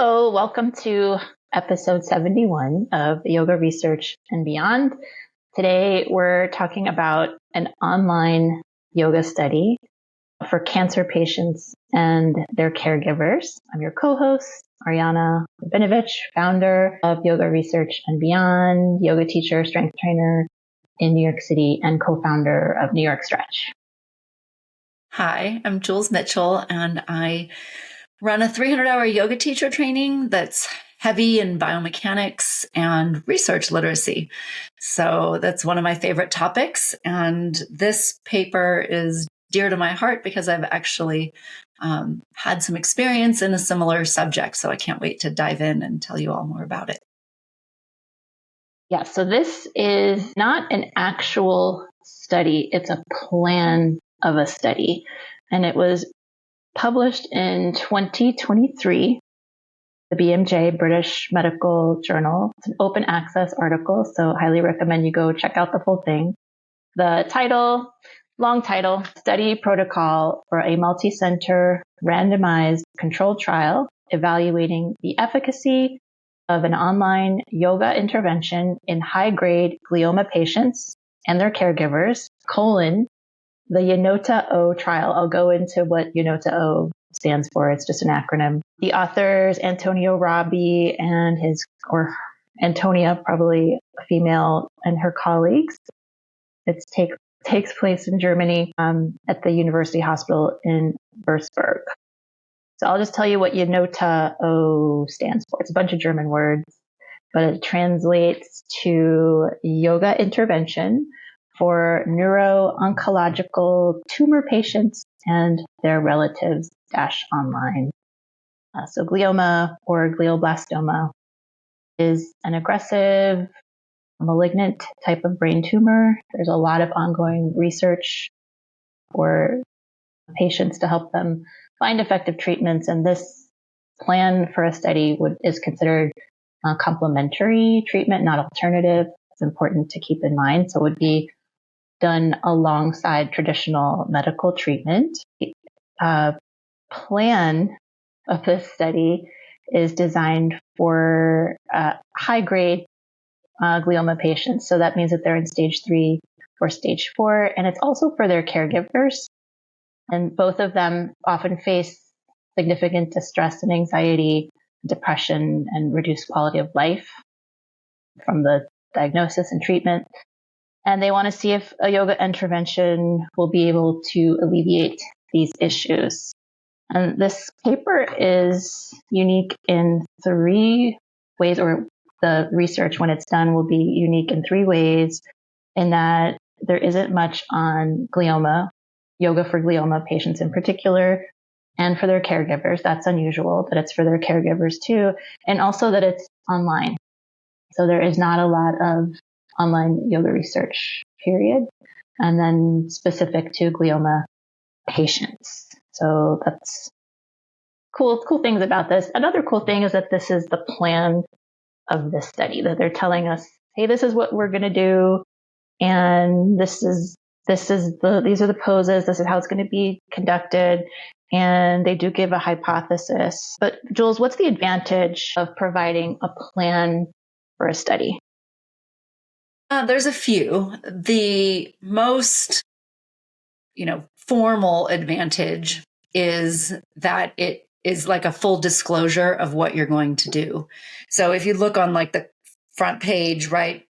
Hello, welcome to episode 71 of Yoga Research and Beyond. Today we're talking about an online yoga study for cancer patients and their caregivers. I'm your co-host, Ariana founder of Yoga Research and Beyond, yoga teacher, strength trainer in New York City, and co-founder of New York Stretch. Hi, I'm Jules Mitchell, and I run a 300-hour yoga teacher training that's heavy in biomechanics and research literacy. So that's one of my favorite topics. And this paper is dear to my heart because I've actually had some experience in a similar subject. So I can't wait to dive in and tell you all more about it. Yeah, so this is not an actual study. It's a plan of a study. And it was published in 2023, the BMJ, British Medical Journal. It's an open access article, so highly recommend you go check out the full thing. The title, long title, Study Protocol for a Multi-Center Randomized Controlled Trial Evaluating the Efficacy of an Online Yoga Intervention in High-Grade Glioma Patients and Their Caregivers, the YONOTA-O trial. I'll go into what YONOTA-O stands for. It's just an acronym. The authors, Antonio Robbi and Antonia, probably a female, and her colleagues. It takes place in Germany at the University Hospital in Würzburg. So I'll just tell you what YONOTA-O stands for. It's a bunch of German words, but it translates to Yoga Intervention for Neuro-Oncological Tumor Patients and Their Relatives -online. So glioma or glioblastoma is an aggressive, malignant type of brain tumor. There's a lot of ongoing research for patients to help them find effective treatments. And this plan for a study is considered a complementary treatment, not alternative. It's important to keep in mind. So it would be done alongside traditional medical treatment. The plan of this study is designed for high-grade glioma patients. So that means that they're in stage 3 or stage 4, and it's also for their caregivers. And both of them often face significant distress and anxiety, depression, and reduced quality of life from the diagnosis and treatment. And they want to see if a yoga intervention will be able to alleviate these issues. And this paper is unique in 3 ways, or the research, when it's done, will be unique in 3 ways, in that there isn't much on glioma, yoga for glioma patients in particular, and for their caregivers. That's unusual that it's for their caregivers too, and also that it's online. So there is not a lot of online yoga research, period, and then specific to glioma patients. So that's cool things about this. Another cool thing is that this is the plan of this study, that they're telling us, hey, this is what we're going to do, and these are the poses, this is how it's going to be conducted, and they do give a hypothesis. But Jules, what's the advantage of providing a plan for a study? There's a few. The most, formal advantage is that it is like a full disclosure of what you're going to do. So if you look on like the front page, right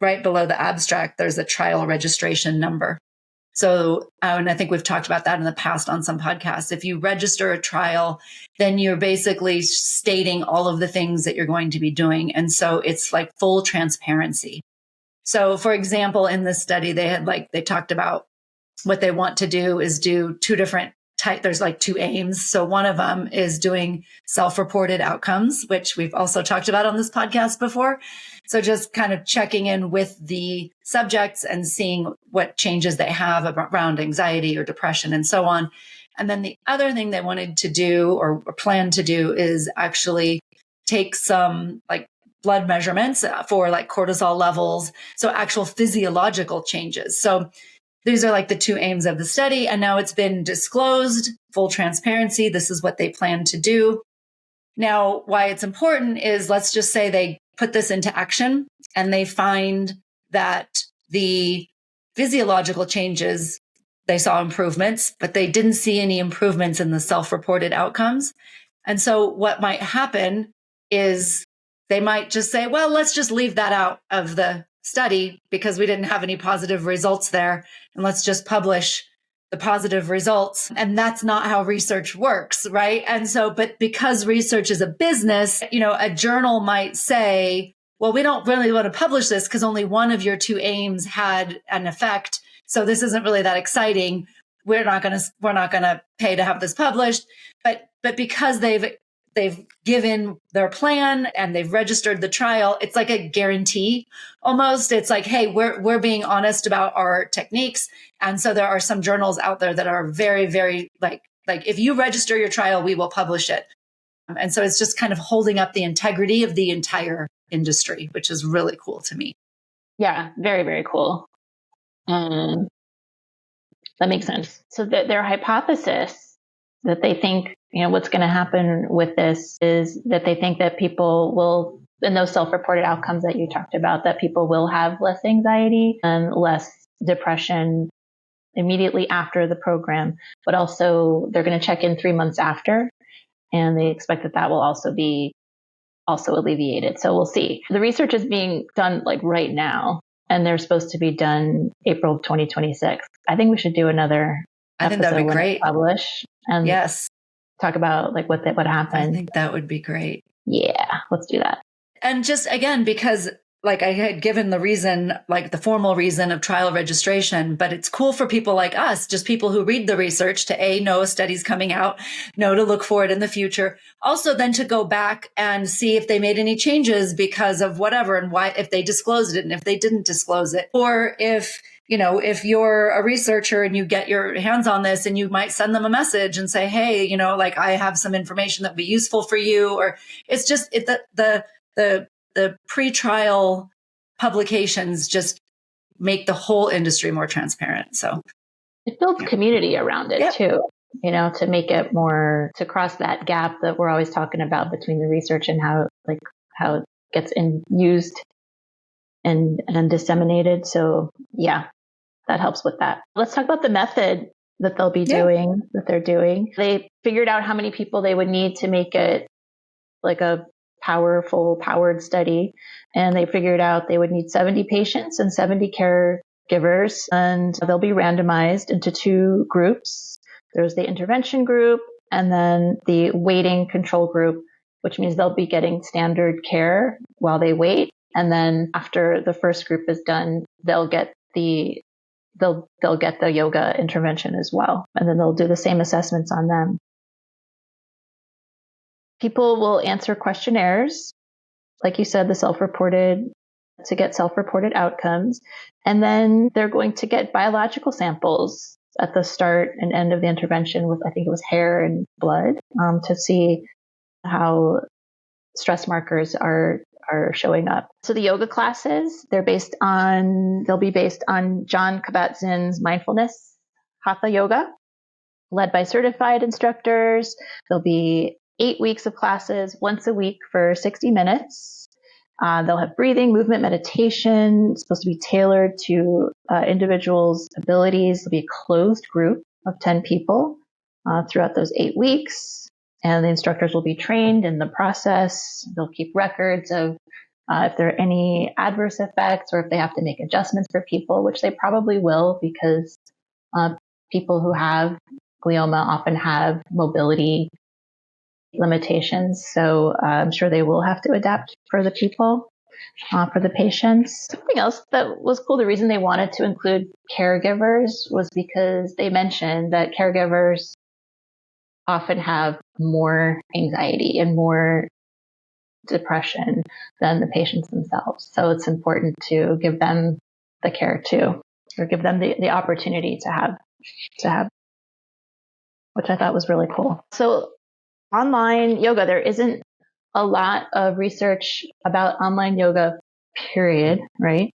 below the abstract, there's a trial registration number. So, and I think we've talked about that in the past on some podcasts. If you register a trial, then you're basically stating all of the things that you're going to be doing. And so it's like full transparency. So for example, in this study, they talked about what they want to do is do 2 different types. There's like 2 aims. So one of them is doing self-reported outcomes, which we've also talked about on this podcast before. So just kind of checking in with the subjects and seeing what changes they have around anxiety or depression and so on. And then the other thing they wanted to do or plan to do is actually take some like blood measurements for like cortisol levels. So actual physiological changes. So these are like the 2 aims of the study. And now it's been disclosed, full transparency. This is what they plan to do. Now, why it's important is, let's just say they put this into action and they find that the physiological changes, they saw improvements, but they didn't see any improvements in the self-reported outcomes. And so what might happen is they might just say, well, let's just leave that out of the study because we didn't have any positive results there. And let's just publish the positive results. And that's not how research works, right? And so, but because research is a business, a journal might say, well, we don't really want to publish this because only one of your two aims had an effect. So this isn't really that exciting. We're not going to pay to have this published. But because they've given their plan and they've registered the trial, it's like a guarantee almost. It's like, hey, we're being honest about our techniques. And so there are some journals out there that are very, very like if you register your trial, we will publish it. And so it's just kind of holding up the integrity of the entire industry, which is really cool to me. Yeah, very, very cool. That makes sense. So their hypothesis that they think, what's going to happen with this is that they think that people will, in those self-reported outcomes that you talked about, that people will have less anxiety and less depression immediately after the program, but also they're going to check in 3 months after, and they expect that will also be alleviated. So we'll see. The research is being done right now, and they're supposed to be done April 2026. I think we should do another. I think that'd be great. Publish and yes, talk about what happened. I think that would be great. Yeah, let's do that. And just again, because I had given the reason, the formal reason of trial registration, but it's cool for people like us, just people who read the research, to know a study's coming out, know to look for it in the future. Also then to go back and see if they made any changes because of whatever, and why, if they disclosed it and if they didn't disclose it, or if you're a researcher and you get your hands on this, and you might send them a message and say, hey, I have some information that would be useful for you. Or it's just the pre-trial publications just make the whole industry more transparent. So it builds community around it too, to make it more, to cross that gap that we're always talking about between the research and how it gets used and disseminated. So yeah, that helps with that. Let's talk about the method that they'll be doing, that they're doing. They figured out how many people they would need to make it a powered study. And they figured out they would need 70 patients and 70 caregivers, and they'll be randomized into two groups. There's the intervention group and then the waiting control group, which means they'll be getting standard care while they wait. And then after the first group is done, they'll get the yoga intervention as well. And then they'll do the same assessments on them. People will answer questionnaires, like you said, to get self-reported outcomes. And then they're going to get biological samples at the start and end of the intervention with, I think it was hair and blood, to see how stress markers are showing up. So the yoga classes, they'll be based on John Kabat-Zinn's mindfulness hatha yoga, led by certified instructors. There'll be 8 weeks of classes once a week for 60 minutes. They'll have breathing, movement, meditation. It's supposed to be tailored to individuals' abilities. There'll be a closed group of 10 people throughout those 8 weeks. And the instructors will be trained in the process. They'll keep records of if there are any adverse effects or if they have to make adjustments for people, which they probably will, because people who have glioma often have mobility limitations. So I'm sure they will have to adapt for the people, for the patients. Something else that was cool, the reason they wanted to include caregivers was because they mentioned that caregivers often have more anxiety and more depression than the patients themselves. So it's important to give them the care too, or give them the opportunity to have, which I thought was really cool. So online yoga, there isn't a lot of research about online yoga, period, right?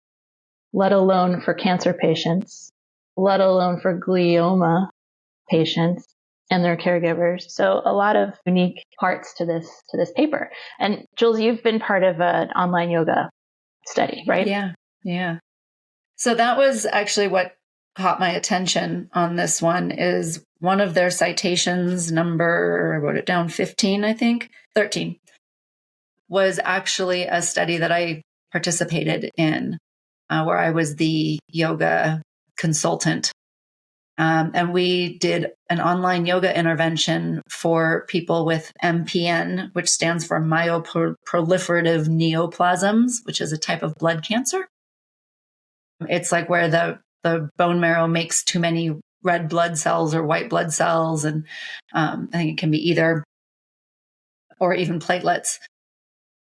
Let alone for cancer patients, let alone for glioma patients. and their caregivers. So a lot of unique parts to this paper. And Jules, you've been part of an online yoga study, right? Yeah. So that was actually what caught my attention on this one. Is one of their citations, number, I wrote it down, 15, I think, 13, was actually a study that I participated in, where I was the yoga consultant. And we did an online yoga intervention for people with MPN, which stands for myeloproliferative neoplasms, which is a type of blood cancer. It's like where the bone marrow makes too many red blood cells or white blood cells. And I think it can be either, or even platelets.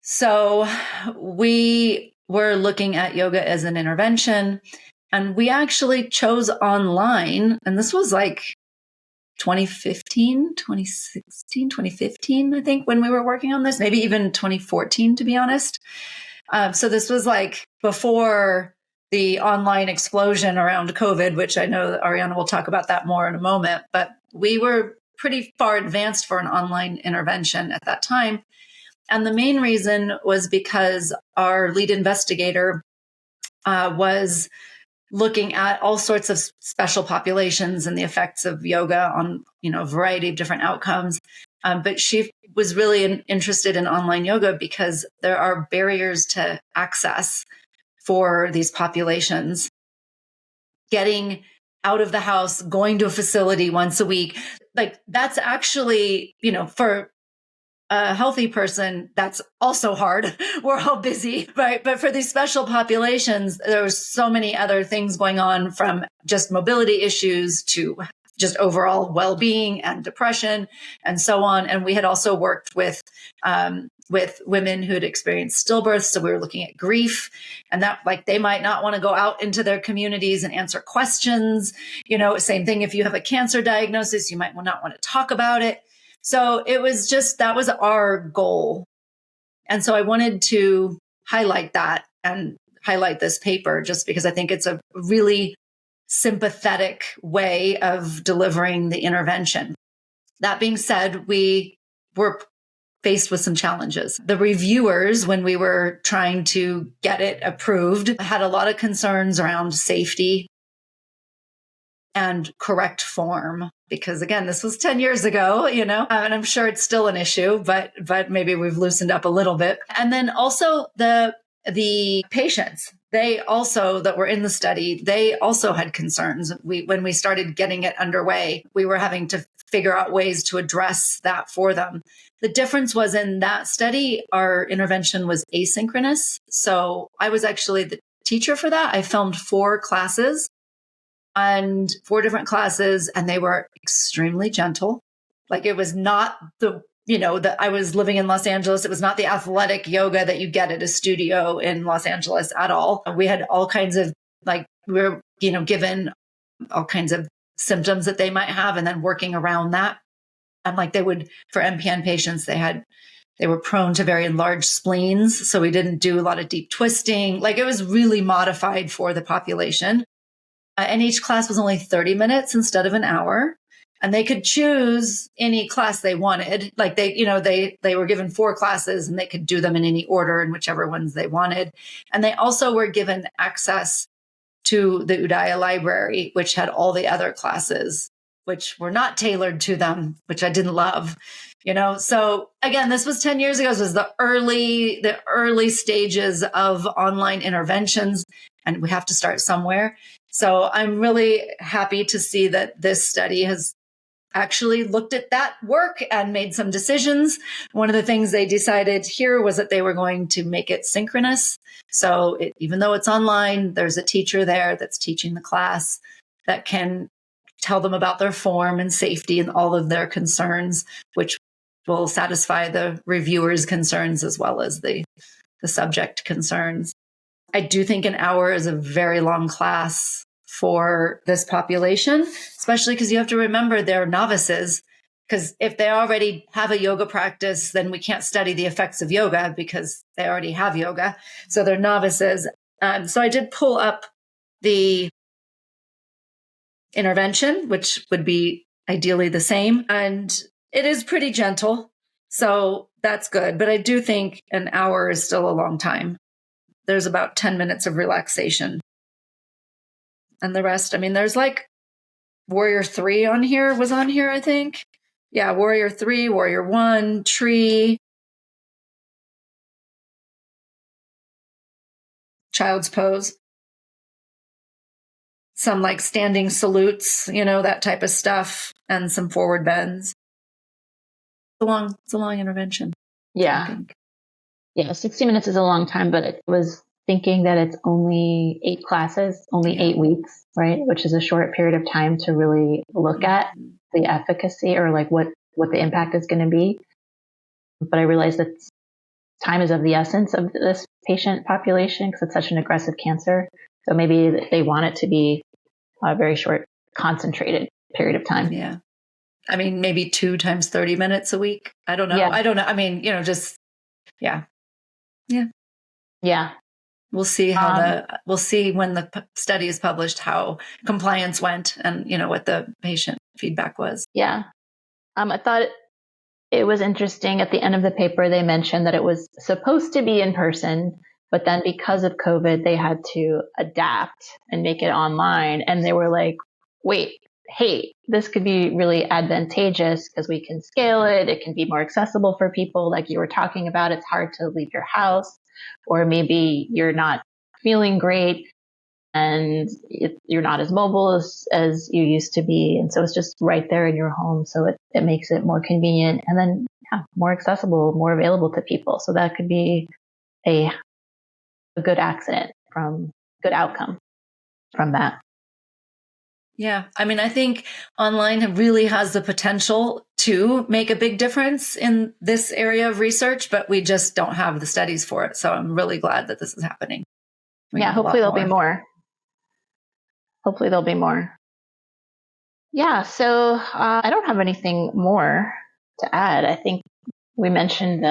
So we were looking at yoga as an intervention, and we actually chose online. And this was like 2015, 2016, 2015, I think, when we were working on this, maybe even 2014, to be honest. So this was like before the online explosion around COVID, which I know that Ariana will talk about that more in a moment. But we were pretty far advanced for an online intervention at that time. And the main reason was because our lead investigator was looking at all sorts of special populations and the effects of yoga on, a variety of different outcomes. But she was really interested in online yoga because there are barriers to access for these populations. Getting out of the house, going to a facility once a week, like that's actually, for a healthy person, that's also hard. We're all busy, right? But for these special populations, there was so many other things going on, from just mobility issues to just overall well-being and depression and so on. And we had also worked with women who had experienced stillbirths. So we were looking at grief, and that, like, they might not want to go out into their communities and answer questions. Same thing if you have a cancer diagnosis, you might not want to talk about it. So it was just, that was our goal. And so I wanted to highlight that and highlight this paper, just because I think it's a really sympathetic way of delivering the intervention. That being said, we were faced with some challenges. The reviewers, when we were trying to get it approved, had a lot of concerns around safety and correct form, because again, this was 10 years ago, and I'm sure it's still an issue, but maybe we've loosened up a little bit. And then also the patients, they also, that were in the study, they also had concerns. When we started getting it underway, we were having to figure out ways to address that for them. The difference was, in that study, our intervention was asynchronous. So I was actually the teacher for that. I filmed 4 classes, and 4 different classes, and they were extremely gentle. Like, it was not I was living in Los Angeles. It was not the athletic yoga that you get at a studio in Los Angeles at all. We had all kinds of, we were, given all kinds of symptoms that they might have, and then working around that. And for MPN patients, they were prone to very large spleens. So we didn't do a lot of deep twisting. It was really modified for the population. And each class was only 30 minutes instead of an hour. And they could choose any class they wanted. They were given 4 classes, and they could do them in any order and whichever ones they wanted. And they also were given access to the Udaya library, which had all the other classes, which were not tailored to them, which I didn't love. So again, this was 10 years ago. This was the early stages of online interventions, and we have to start somewhere. So I'm really happy to see that this study has actually looked at that work and made some decisions. One of the things they decided here was that they were going to make it synchronous. So even though it's online, there's a teacher there that's teaching the class that can tell them about their form and safety and all of their concerns, which will satisfy the reviewers' concerns as well as the subject concerns. I do think an hour is a very long class for this population, especially because you have to remember they're novices. Because if they already have a yoga practice, then we can't study the effects of yoga because they already have yoga. So they're novices. So I did pull up the intervention, which would be ideally the same. And it is pretty gentle. So that's good. But I do think an hour is still a long time. There's about 10 minutes of relaxation. And the rest, I mean, there's like Warrior 3 was on here, I think. Yeah, Warrior 3, Warrior 1, Tree, Child's Pose, some like standing salutes, that type of stuff, and some forward bends. It's a long intervention. Yeah. I think. Yeah, 60 minutes is a long time, but it was thinking that it's only 8 classes, only 8 weeks, right? Which is a short period of time to really look at the efficacy or like what the impact is going to be. But I realized that time is of the essence of this patient population because it's such an aggressive cancer. So maybe they want it to be a very short, concentrated period of time. Yeah. I mean, maybe 2 times 30 minutes a week. I don't know. Yeah. I don't know. I mean, just, yeah. Yeah. Yeah. We'll see we'll see when the study is published, how compliance went and, what the patient feedback was. Yeah. I thought it was interesting. At the end of the paper, they mentioned that it was supposed to be in person, but then because of COVID, they had to adapt and make it online. And they were like, wait, hey, this could be really advantageous because we can scale it. It can be more accessible for people. Like you were talking about, it's hard to leave your house, or maybe you're not feeling great and you're not as mobile as you used to be. And so it's just right there in your home. So it makes it more convenient and then more accessible, more available to people. So that could be a good good outcome from that. Yeah. I mean, I think online really has the potential to make a big difference in this area of research, but we just don't have the studies for it. So I'm really glad that this is happening. Hopefully there'll be more. Hopefully there'll be more. Yeah. So I don't have anything more to add. I think we mentioned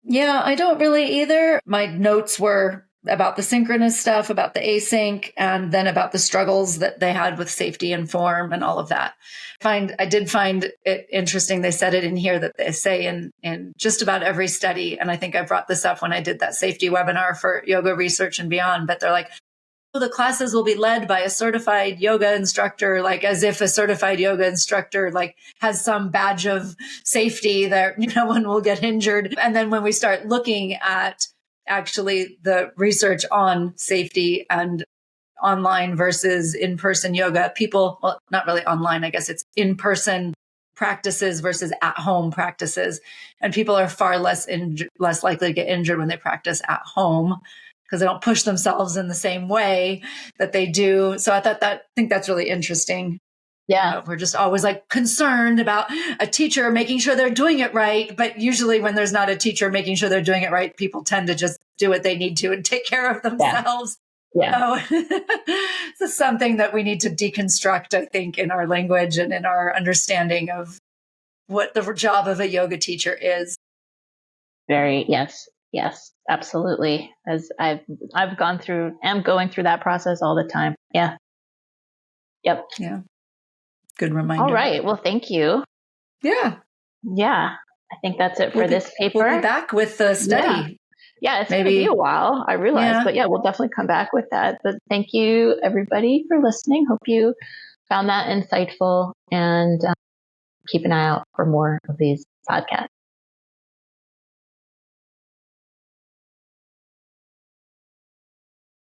Yeah, I don't really either. My notes were about the synchronous stuff, about the async, and then about the struggles that they had with safety and form and all of that. I did find it interesting. They said it in here that they say in just about every study. And I think I brought this up when I did that safety webinar for yoga research and beyond, but they're like, the classes will be led by a certified yoga instructor, like as if a certified yoga instructor like has some badge of safety that no one will get injured. And then when we start looking at actually the research on safety and online versus in-person yoga, well, not really online, I guess it's in-person practices versus at-home practices. And people are far less likely to get injured when they practice at home, because they don't push themselves in the same way that they do. So I think that's really interesting. Yeah. We're just always like concerned about a teacher making sure they're doing it right. But usually when there's not a teacher making sure they're doing it right, people tend to just do what they need to and take care of themselves. Yeah. So this is something that we need to deconstruct, I think, in our language and in our understanding of what the job of a yoga teacher is. Yes, absolutely. As I'm going through that process all the time. Yeah. Yep. Yeah. Good reminder. All right. Well, thank you. Yeah. Yeah. I think that's it for this paper. We'll be back with the study. Yeah, it's going to be a while, I realize, but we'll definitely come back with that. But thank you, everybody, for listening. Hope you found that insightful, and keep an eye out for more of these podcasts.